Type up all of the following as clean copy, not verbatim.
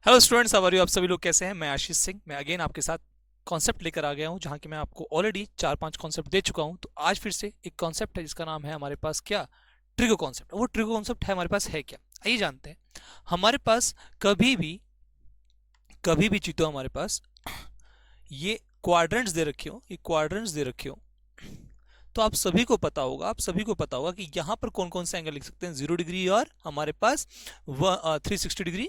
Hello students, how are you? आप सभी लोग कैसे हैं? मैं आशीष सिंह, मैं अगेन आपके साथ कॉन्सेप्ट लेकर आ गया हूं, जहां कि मैं आपको ऑलरेडी 4-5 कॉन्सेप्ट दे चुका हूं। तो आज फिर से एक कॉन्सेप्ट है जिसका नाम है हमारे पास क्या, ट्रिगो कॉन्सेप्ट। वो ट्रिगो कॉन्सेप्ट है हमारे पास है क्या, आइए जानते हैं। हमारे पास कभी भी चीतो हमारे पास ये क्वाड्रेंट्स दे रखे हो, ये क्वाड्रेंट्स दे रखे हो, तो आप सभी को पता होगा, कि यहाँ पर कौन कौन से एंगल लिख सकते हैं, 0 डिग्री और हमारे पास 360 डिग्री,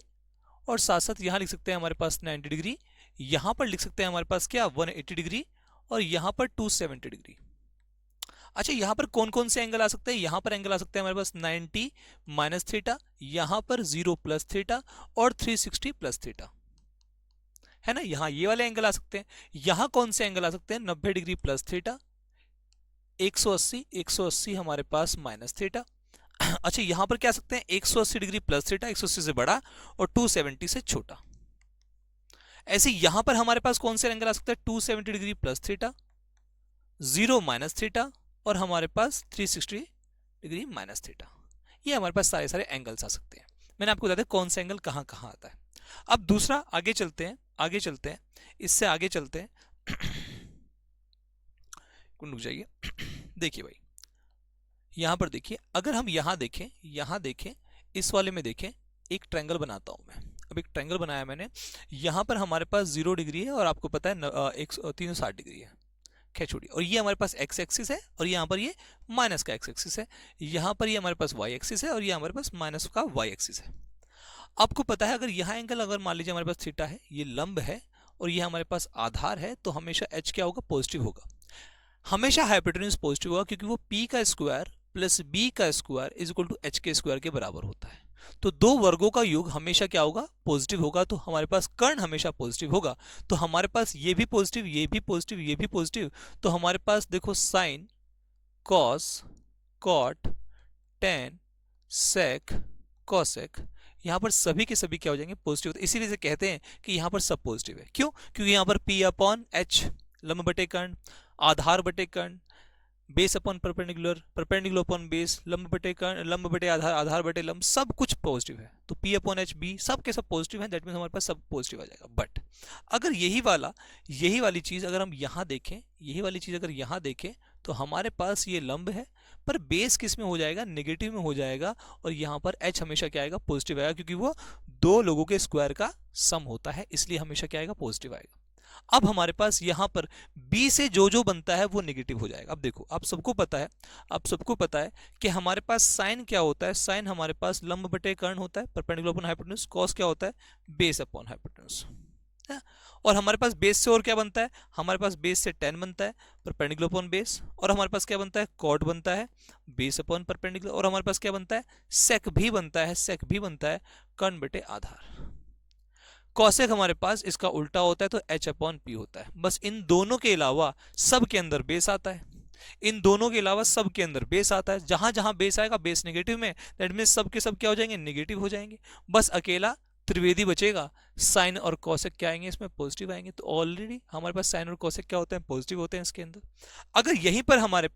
और साथ साथ यहाँ लिख सकते हैं हमारे पास 90 डिग्री, यहाँ पर लिख सकते हैं हमारे पास क्या, 180 डिग्री, और यहाँ पर 270 डिग्री। अच्छा, यहाँ पर कौन कौन से एंगल आ सकते हैं? यहाँ पर एंगल आ सकते हैं हमारे पास 90 माइनस थीटा, यहाँ पर 0 प्लस थीटा, और 360 प्लस थीटा, है ना। यहाँ ये वाले एंगल आ सकते हैं। यहाँ कौन से एंगल आ सकते हैं? 90 डिग्री प्लस थीटा, 180 हमारे पास माइनस थीटा। अच्छा, यहां पर क्या आ सकते हैं? 180 डिग्री प्लस थीटा, 180 से बड़ा, और 270 से छोटा। ऐसे यहां पर हमारे पास कौन से एंगल आ सकते हैं? 270 degree plus theta, 0 minus theta, और हमारे पास 360 डिग्री माइनस थीटा। ये हमारे पास सारे सारे एंगल्स आ सकते हैं। मैंने आपको बता दिया कौन सा एंगल कहां कहां आता है। अब दूसरा, आगे चलते हैं, इससे आगे चलते हैं। रुक जाइए। देखिए भाई, यहां पर देखिए, अगर हम यहां देखें, इस वाले में देखें, एक ट्रायंगल बनाता हूं मैं। अब एक ट्रायंगल बनाया मैंने, यहां पर हमारे पास 0 डिग्री है, और आपको पता है 360 डिग्री है। खैर छोड़िए, और ये हमारे पास एक्स एक्सिस है, और यहाँ पर ये माइनस का एक्स एक्सिस है। यहाँ पर ये हमारे पास वाई एक्सिस है, और ये हमारे पास माइनस का वाई एक्सिस है। आपको पता है, अगर यहाँ एंगल, अगर मान लीजिए हमारे पास थीटा है, ये लंब है, और ये हमारे पास आधार है, तो हमेशा एच क्या होगा? पॉजिटिव होगा। हमेशा हाइपोटेन्यूज पॉजिटिव होगा, क्योंकि वो पी का स्क्वायर प्लस बी का square is equal to H के स्क्वायर के बराबर होता है। तो दो वर्गों का योग हमेशा क्या होगा? पॉजिटिव होगा। तो हमारे पास कर्ण हमेशा पॉजिटिव होगा। तो हमारे पास ये भी पॉजिटिव, ये भी पॉजिटिव, ये भी पॉजिटिव। तो हमारे पास देखो, साइन, कॉस, कॉट, टेन, सेक, कॉसेक, यहाँ पर सभी के सभी क्या हो जाएंगे? पॉजिटिव। इसीलिए से कहते हैं कि यहाँ पर सब पॉजिटिव है। क्यों? क्योंकि यहाँ पर पी अपॉन एच, लंब बटे कर्ण, आधार बटे कर्ण, base upon perpendicular, perpendicular upon base, लंब बटे कर्ण, लंब बटे आधार, आधार बटे लंब, सब कुछ पॉजिटिव है। तो पी अपॉन एच बी, सब के सब पॉजिटिव है। दैट मीन्स हमारे पास सब पॉजिटिव आ जाएगा। बट अगर यही वाली चीज अगर हम यहाँ देखें, तो हमारे पास ये लंब है, पर बेस किस में हो जाएगा? नेगेटिव में हो जाएगा। और यहाँ पर एच हमेशा क्या आएगा? पॉजिटिव आएगा, क्योंकि वो दो लोगों के स्क्वायर का सम होता है, इसलिए हमेशा क्या आएगा? पॉजिटिव आएगा। अब हमारे पास यहां पर b से जो जो बनता है वो नेगेटिव हो जाएगा। अब देखो, आप सबको पता है कि हमारे पास साइन क्या होता है? साइन हमारे पास लंब बटे कर्ण होता है, परपेंडिकुलर अपॉन हाइपोटेन्यूज। कॉस क्या होता है? Base upon hypotenuse. और हमारे पास बेस से और क्या बनता है? हमारे पास बेस से टेन बनता है, परपेंडिकुलर अपॉन बेस। और हमारे पास क्या बनता है? कॉट बनता है, बेस अपॉन परपेंडिकुलर। और हमारे पास क्या बनता है? सेक भी बनता है, कर्ण बटे आधार। कॉसेक हमारे पास इसका उल्टा होता है, तो एच अपॉन पी होता है। बस इन दोनों के अलावा सब के अंदर बेस आता है। जहां जहां बेस आएगा, बेस नेगेटिव में, दैट मीन सब के सब क्या हो जाएंगे? नेगेटिव हो जाएंगे। बस अकेला त्रिवेदी बचेगा, साइन और कॉसेक क्या आएंगे? इसमें पॉजिटिव आएंगे। तो ऑलरेडी हमारे पास साइन और कॉसेक क्या होते हैं? पॉजिटिव होते हैं इसके अंदर। अगर यहीं पर हमारे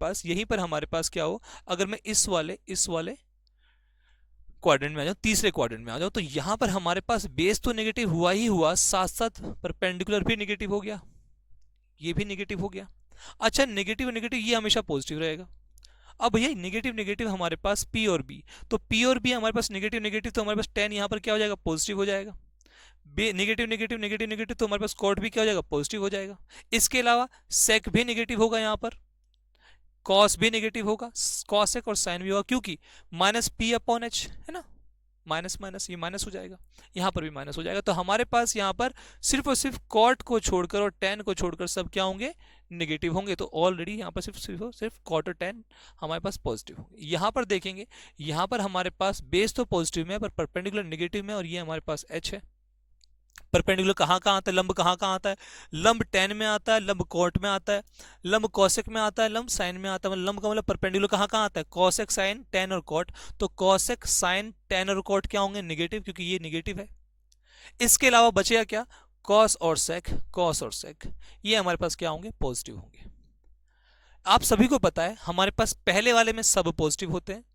पास क्या हो, अगर मैं इस वाले क्वाड्रेंट में आ जाओ, तीसरे क्वाड्रेंट में आ जाओ, तो यहां पर हमारे पास बेस तो नेगेटिव हुआ ही हुआ, साथ साथ परपेंडिकुलर भी नेगेटिव हो गया, ये भी नेगेटिव हो गया। अच्छा, नेगेटिव नेगेटिव ये हमेशा पॉजिटिव रहेगा। अब भैया नेगेटिव नेगेटिव हमारे पास पी और बी, तो पी और बी हमारे पास नेगेटिव नेगेटिव, तो हमारे पास टेन यहाँ पर क्या हो जाएगा? पॉजिटिव हो जाएगा। नेगेटिव नेगेटिव नेगेटिव नेगेटिव, तो हमारे पास कॉट भी क्या हो जाएगा? पॉजिटिव हो जाएगा। इसके अलावा सेक भी नेगेटिव होगा, यहाँ पर कॉस भी नेगेटिव होगा, कॉसेक और साइन भी होगा, क्योंकि माइनस पी अपॉन एच है ना, माइनस माइनस ये माइनस हो जाएगा, यहाँ पर भी माइनस हो जाएगा। तो हमारे पास यहाँ पर सिर्फ और सिर्फ कॉट को छोड़कर और टेन को छोड़कर सब क्या होंगे? नेगेटिव होंगे। तो ऑलरेडी यहाँ पर सिर्फ कॉट और टेन हमारे पास पॉजिटिव होंगे। यहाँ पर देखेंगे, यहाँ पर हमारे पास बेस तो पॉजिटिव में है, पर परपेंडिकुलर नेगेटिव में, और ये हमारे पास एच है। परपेंडिकुलर कहाँ कहाँ आता है? लंब कहाँ कहाँ आता है? लंब टेन में आता है, लंब कॉट में आता है, लंब कॉसेक में आता है, लंब साइन में आता है। मतलब लंब का मतलब परपेंडिकुलर कहाँ कहाँ आता है? कॉसेक, साइन, टेन और कॉट। तो कॉसेक, साइन, टेन और कॉट क्या होंगे? नेगेटिव, क्योंकि ये नेगेटिव है। इसके अलावा बचेगा क्या? कॉस और सेक, ये हमारे पास क्या होंगे? पॉजिटिव होंगे। आप सभी को पता है हमारे पास पहले वाले में सब पॉजिटिव होते हैं,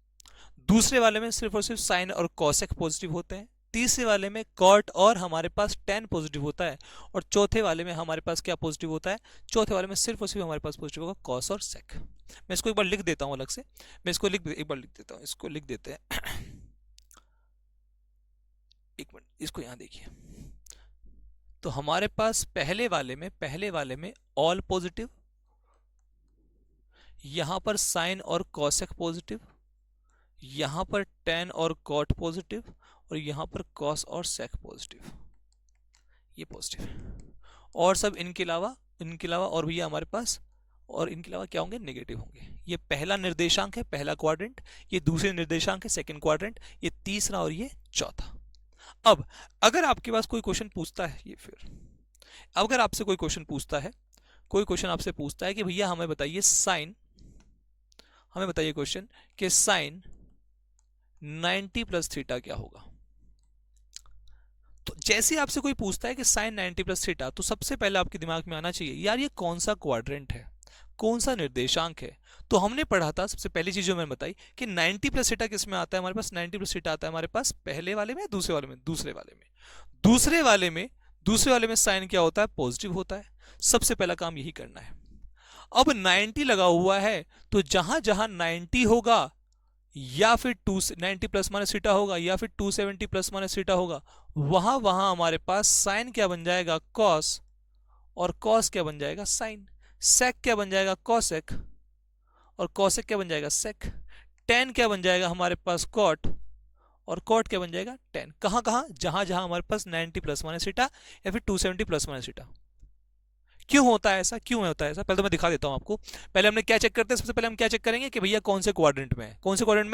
दूसरे वाले में सिर्फ और सिर्फ साइन और कॉसेक पॉजिटिव होते हैं। तीसरे वाले में कॉट और हमारे पास tan पॉजिटिव होता है, और चौथे वाले में हमारे पास क्या पॉजिटिव होता है, चौथे वाले में सिर्फ और सिर्फ हमारे पास पॉजिटिव होगा कॉस और सेक। मैं इसको एक बार लिख देता हूँ अलग से, मैं इसको एक बार लिख देता हूँ, इसको लिख देते हैं एक मिनट, इसको यहाँ देखिए। तो हमारे पास पहले वाले में ऑल पॉजिटिव, यहां पर साइन और कॉसेक पॉजिटिव, यहां पर tan और कॉट पॉजिटिव, और यहां पर कॉस और सेक पॉजिटिव, ये पॉजिटिव। और सब इनके अलावा और भैया हमारे पास, और इनके अलावा क्या होंगे, नेगेटिव होंगे। ये पहला निर्देशांक है, पहला क्वाड्रेंट, ये दूसरे निर्देशांक है, सेकंड क्वाड्रेंट, ये तीसरा और ये चौथा। अब अगर आपके पास कोई क्वेश्चन पूछता है, ये फिर अगर आपसे कोई क्वेश्चन आपसे पूछता है कि भैया हमें बताइए क्वेश्चन कि साइन 90 प्लस थीटा क्या होगा। तो जैसे आपसे कोई पूछता है कि साइन 90 प्लस थीटा, तो सबसे पहले आपके दिमाग में आना चाहिए यार ये कौन सा क्वाड्रेंट है, कौन सा निर्देशांक है। तो हमने पढ़ा था, सबसे पहली चीज जो मैंने बताई कि 90 प्लस थीटा किस में आता है, हमारे पास 90 प्लस थीटा आता है हमारे पास पहले वाले में, दूसरे वाले में, दूसरे वाले में साइन क्या होता है, पॉजिटिव होता है। सबसे पहला काम यही करना है। अब 90 लगा हुआ है, तो जहां जहां 90 होगा, या फिर 90 प्लस माइनस थीटा होगा, या फिर 270 प्लस माइनस थीटा होगा, वहां वहां हमारे पास साइन क्या बन जाएगा, कॉस, और कॉस क्या बन जाएगा, साइन। सेक क्या बन जाएगा, कॉसेक, और कॉसेक क्या बन जाएगा, सेक। टेन क्या बन जाएगा हमारे पास, कॉट, और कॉट क्या बन जाएगा, टेन। कहां कहां, जहां जहां हमारे पास 90 प्लस माइनस थीटा या फिर 270 प्लस माइनस थीटा। क्यों होता है ऐसा, पहले तो मैं दिखा देता हूं आपको। पहले हमने क्या चेक करते हैं, सबसे पहले हम क्या चेक करेंगे कि भैया कौन से क्वाड्रेंट में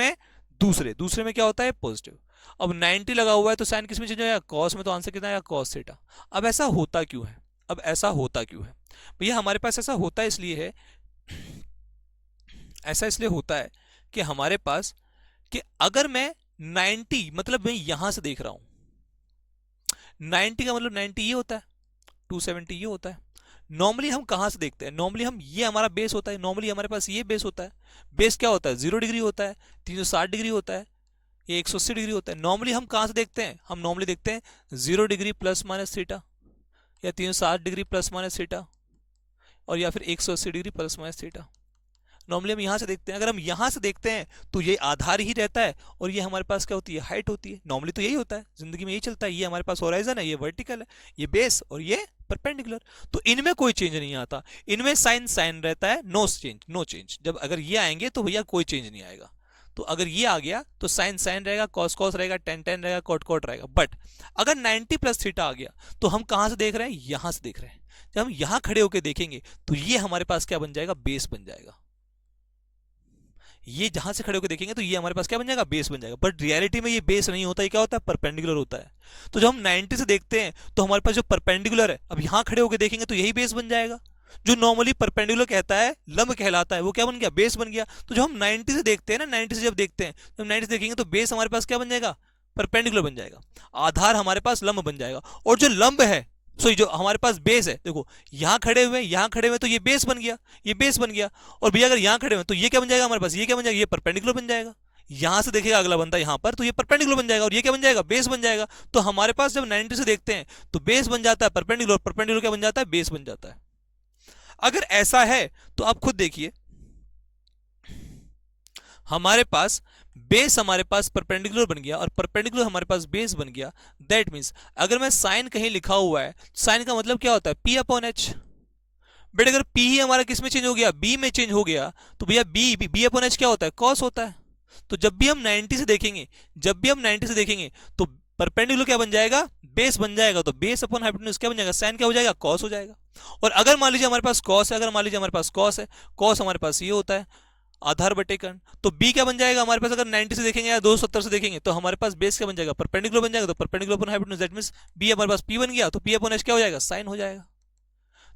है, दूसरे में क्या होता है, पॉजिटिव। अब 90 लगा हुआ है तो साइन किस में चेंज होगा, कॉस में, तो आंसर कितना आएगा, कॉस थीटा। अब ऐसा होता क्यों है, भैया हमारे पास ऐसा होता इसलिए होता है कि हमारे पास, कि अगर मैं 90 मतलब मैं यहां से देख रहा हूं, 90 का मतलब 90 ये होता है, 270 ये होता है। नॉर्मली हम कहां से देखते हैं, नॉर्मली हम, ये हमारा बेस होता है, नॉर्मली हमारे पास ये बेस होता है। बेस क्या होता है, 0 डिग्री होता है, 360 डिग्री होता है, ये 180 डिग्री होता है। नॉर्मली हम कहां से देखते हैं, हम नॉर्मली देखते हैं 0 डिग्री प्लस माइनस थीटा, या 360 डिग्री प्लस माइनस थीटा, और या फिर 180 degree plus minus theta. Normally हम यहां से देखते हैं। अगर हम यहां से देखते हैं तो ये आधार ही रहता है, और ये हमारे पास क्या होती है, हाइट होती है। नॉर्मली तो यही होता है, जिंदगी में यही चलता है। ये हमारे पास होराइजन है, ये वर्टिकल है, ये बेस, और ये परपेंडिकुलर। तो इनमें कोई चेंज नहीं आता, इनमें साइन रहता है, नो चेंज। जब अगर ये आएंगे तो भैया कोई चेंज नहीं आएगा। तो अगर ये आ गया तो साइन रहेगा, कॉस रहेगा, टेन रहेगा, कॉट रहेगा। बट अगर 90 प्लस थीटा आ गया तो हम कहां से देख रहे हैं, यहां से देख रहे हैं। जब हम यहां खड़े होकर देखेंगे तो ये हमारे पास क्या बन जाएगा, बेस बन जाएगा। ये जहां से खड़े होकर देखेंगे तो ये हमारे पास क्या बन जाएगा, बेस बन जाएगा। बट रियलिटी में ये बेस नहीं होता, ये क्या होता है, परपेंडिकुलर होता है। तो जब हम 90 से देखते हैं तो हमारे पास जो परपेंडिकुलर है, अब यहां खड़े होकर देखेंगे तो यही बेस बन जाएगा। जो नॉर्मली परपेंडिकुलर कहता है, लंब कहलाता है, वो क्या बन गया, बेस बन गया। तो जब हम 90 से देखते हैं ना, 90 से जब देखते हैं, जब 90 से देखेंगे तो बेस हमारे पास क्या बन जाएगा, परपेंडिकुलर बन जाएगा। आधार हमारे पास लंब बन जाएगा। और जो लंब है, जो हमारे पास बेस है, देखो यहां खड़े हुए तो ये बेस बन गया, और भैया अगर यहां खड़े हुए तो ये क्या बन जाएगा हमारे पास, ये क्या बन जाएगा, ये परपेंडिकुलर बन जाएगा। यहां से देखेगा अगला बंदा यहां पर, तो ये परपेंडिकुलर बन जाएगा, और ये क्या बन जाएगा, बेस बन जाएगा। तो हमारे पास जब 90 से देखते हैं तो बेस बन जाता है परपेंडिकुलर क्या बन जाता है, बेस बन जाता है। अगर ऐसा है तो आप खुद देखिए, हमारे पास बेस परपेंडिकुलर बन गया, और परपेंडिकुलर हमारे पास बेस बन गया। दैट मीन्स अगर मैं साइन कहीं लिखा हुआ है, साइन का मतलब क्या होता है, P अपॉन एच। बट अगर P ही हमारा किस में चेंज हो गया, B में चेंज हो गया, तो भैया B अपॉन एच क्या होता है, कॉस होता है। तो जब भी हम 90 से देखेंगे तो परपेंडिकुलर क्या बन जाएगा, बेस बन जाएगा। तो बेस अपॉन हाइपोटेन्यूज क्या बन जाएगा, साइन क्या हो जाएगा, कॉस हो जाएगा। और अगर मान लीजिए हमारे पास कॉस है, कॉस हमारे पास ये होता है, आधार बटे कर्ण। तो b क्या बन जाएगा हमारे पास, अगर 90 से देखेंगे या 270 से देखेंगे तो हमारे पास बेस क्या बन जाएगा, परपेंडिकुलर बन जाएगा। तो perpendicular upon hypotenuse, that means b हमारे पास p बन गया, तो p अपॉन h क्या हो जाएगा, साइन हो जाएगा।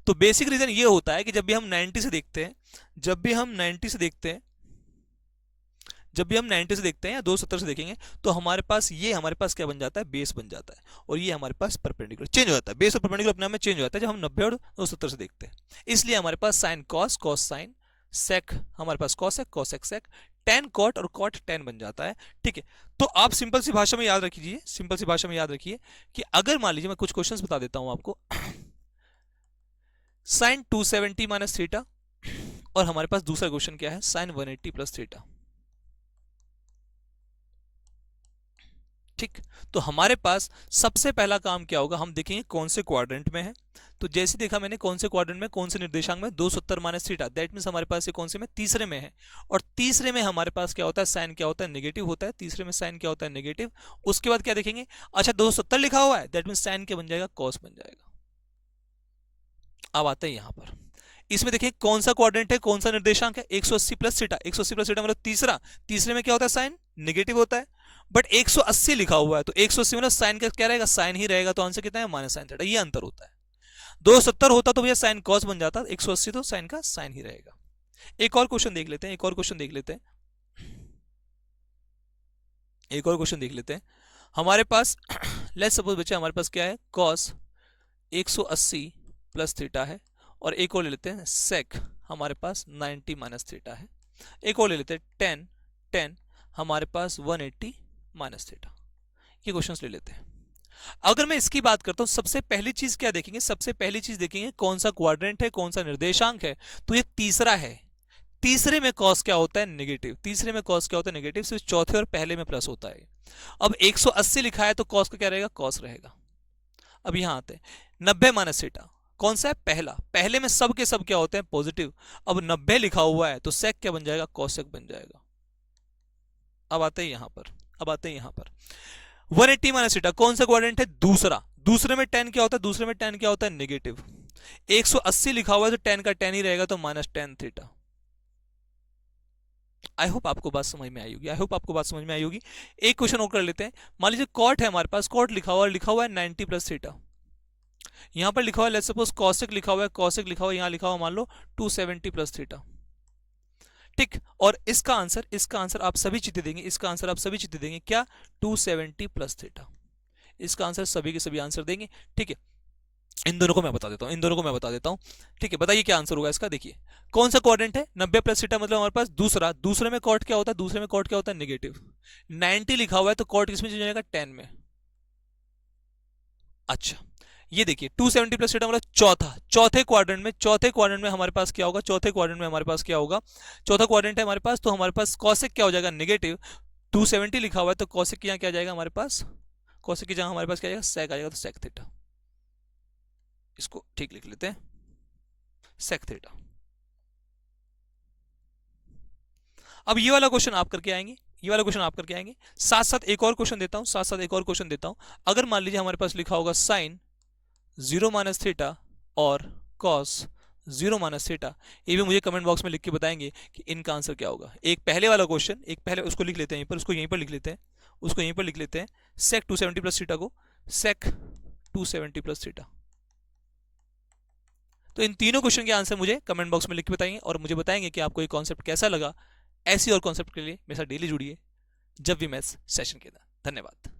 तो बेसिक रीजन ये होता है कि जब भी हम 90 से देखते हैं या 270 से देखेंगे तो हमारे पास क्या बन जाता है, बेस बन जाता है। और ये हमारे पास परपेंडिकुलर चेंज हो जाता है, बेस और परपेंडिकुलर अपने आप में चेंज हो जाता है जब हम 90 और 270 से देखते हैं। इसलिए हमारे पास साइन कॉस साइन, सेक हमारे पास कॉसेक सेक, tan cot और cot tan बन जाता है। ठीक है, तो आप सिंपल सी भाषा में याद रखिए, सिंपल सी भाषा में याद रखिए कि अगर मान लीजिए मैं कुछ क्वेश्चंस बता देता हूं आपको। sin 270 माइनस थीटा, और हमारे पास दूसरा क्वेश्चन क्या है, sin 180 प्लस थीटा। ठीक, तो हमारे पास सबसे पहला काम क्या होगा, हम देखेंगे कौन से क्वाड्रेंट में है। तो जैसे देखा मैंने कौन से क्वाड्रेंट में, कौन से निर्देशांक में, 270 माइनस थीटा, दैट मींस हमारे पास ये कौन से में, तीसरे में है। और तीसरे में हमारे पास क्या होता है, साइन क्या होता है, नेगेटिव होता है। तीसरे में साइन क्या होता है, नेगेटिव। उसके बाद क्या देखेंगे, अच्छा 270 लिखा हुआ है, दैट मींस साइन क्या बन जाएगा, कॉस बन जाएगा। अब आते हैं यहां पर, इसमें देखिए कौन सा क्वाड्रेंट है, कौन सा निर्देशांक है, 180 प्लस थीटा। 180 प्लस थीटा मतलब तीसरा, तीसरे में क्या होता है, साइन नेगेटिव होता है। बट 180 लिखा हुआ है, तो 180 मतलब साइन का क्या रहेगा, साइन ही रहेगा। तो आंसर कितना है, माइनस साइन थीटा। ये अंतर होता है। 270 होता तो भैया साइन कॉस बन जाता, 180 तो साइन का साइन ही रहेगा। एक और क्वेश्चन देख लेते हैं, एक और क्वेश्चन देख लेते हैं, एक और क्वेश्चन देख लेते हैं। हमारे पास लेट्स सपोज बच्चे, हमारे पास क्या है, कॉस 180 प्लस थीटा है। और एक और ले लेते हैं सेक, हमारे पास 90 माइनस थीटा है। एक और ले लेते हैं टेन, टेन हमारे पास 180 माइनस थीटा। ये क्वेश्चंस ले लेते हैं। अगर मैं इसकी बात करता हूं, सबसे पहली चीज क्या देखेंगे, सबसे पहली चीज देखेंगे कौन सा क्वाड्रेंट है, कौन सा निर्देशांक है। तो ये तीसरा है। तीसरे में कॉस क्या होता है, नेगेटिव। तीसरे में कॉस क्या होता है, नेगेटिव। सिर्फ चौथे और पहले में प्लस होता है। अब 180 लिखा है तो कॉस का क्या रहेगा, कॉस रहेगा। अब यहां आते हैं 90 माइनस थीटा, कौन सा है, पहला। पहले में सब के सब क्या होते हैं, पॉजिटिव। अब 90 लिखा हुआ है तो सेक क्या बन जाएगा, कॉसेक बन जाएगा। अब आते हैं यहां पर, अब आते हैं यहां पर 180 माइनस थीटा, कौन सा क्वाड्रेंट है, दूसरा। दूसरे में टेन क्या होता है, दूसरे में टेन क्या होता है, नेगेटिव। 180 लिखा हुआ है तो टेन का टेन ही रहेगा, तो minus tan theta. I hope आपको बात समझ में आई होगी, आई होप आपको बात समझ में आई होगी। एक क्वेश्चन और कर लेते हैं। मान लीजिए कॉट है हमारे पास, कॉट लिखा हुआ है 90 प्लस थीटा। यहां पर लिखा हुआ है लेट्स सपोज कॉसेक लिखा हुआ है, कॉसेक लिखा हुआ है, यहां लिखा हुआ मान लो 270 प्लस थीटा। ठीक, और इसका आंसर आप सभी चीजें देंगे, इसका आंसर आप सभी चीजें देंगे क्या, 270 प्लस थीटा। इसका आंसर सभी के सभी आंसर देंगे। ठीक है, इन दोनों को मैं बता देता हूं, इन दोनों को मैं बता देता हूं। ठीक है, बताइए क्या आंसर होगा इसका। देखिए कौन सा क्वाड्रेंट है, 90 प्लस थीटा मतलब हमारे पास दूसरा। दूसरे में कॉट क्या होता है, दूसरे में कॉट क्या होता है, नेगेटिव। 90 लिखा हुआ है तो कॉट किसमें चेंज हो जाएगा, 10 में। अच्छा, ये देखिए 270 प्लस थीटा मतलब चौथा, चौथे क्वाड्रेंट में हमारे पास क्या होगा, चौथे क्वाड्रेंट में हमारे पास क्या होगा, चौथा क्वाड्रेंट है हमारे पास, तो हमारे पास कॉसेक क्या हो जाएगा, नेगेटिव। 270 लिखा हुआ है तो कॉसेक की यहां क्या जाएगा हमारे पास, कॉसेक की जगह हमारे पास क्या जाएगा, सेक आ जाएगा, तो सेक थीटा। इसको ठीक लिख लेते हैं, सेक थीटा। अब ये वाला क्वेश्चन आप करके आएंगे, ये वाला क्वेश्चन आप करके आएंगे। साथ साथ एक और क्वेश्चन देता हूं, साथ साथ एक और क्वेश्चन देता हूं। अगर मान लीजिए हमारे पास लिखा होगा साइन 0 माइनस थीटा और कॉस 0 माइनस थीटा, ये भी मुझे कमेंट बॉक्स में लिख के बताएंगे कि इनका आंसर क्या होगा। एक पहले वाला क्वेश्चन, एक पहले उसको लिख लेते हैं यहीं पर, उसको यहीं पर लिख लेते हैं, उसको यहीं पर लिख लेते हैं, सेक 270 प्लस थीटा को, सेक 270 प्लस थीटा। तो इन तीनों क्वेश्चन के आंसर मुझे कमेंट बॉक्स में लिख के बताएंगे, और मुझे बताएंगे कि आपको ये कॉन्सेप्ट कैसा लगा। ऐसी और कॉन्सेप्ट के लिए मेरे साथ डेली जुड़िए जब भी मैथ्स सेशन के। धन्यवाद।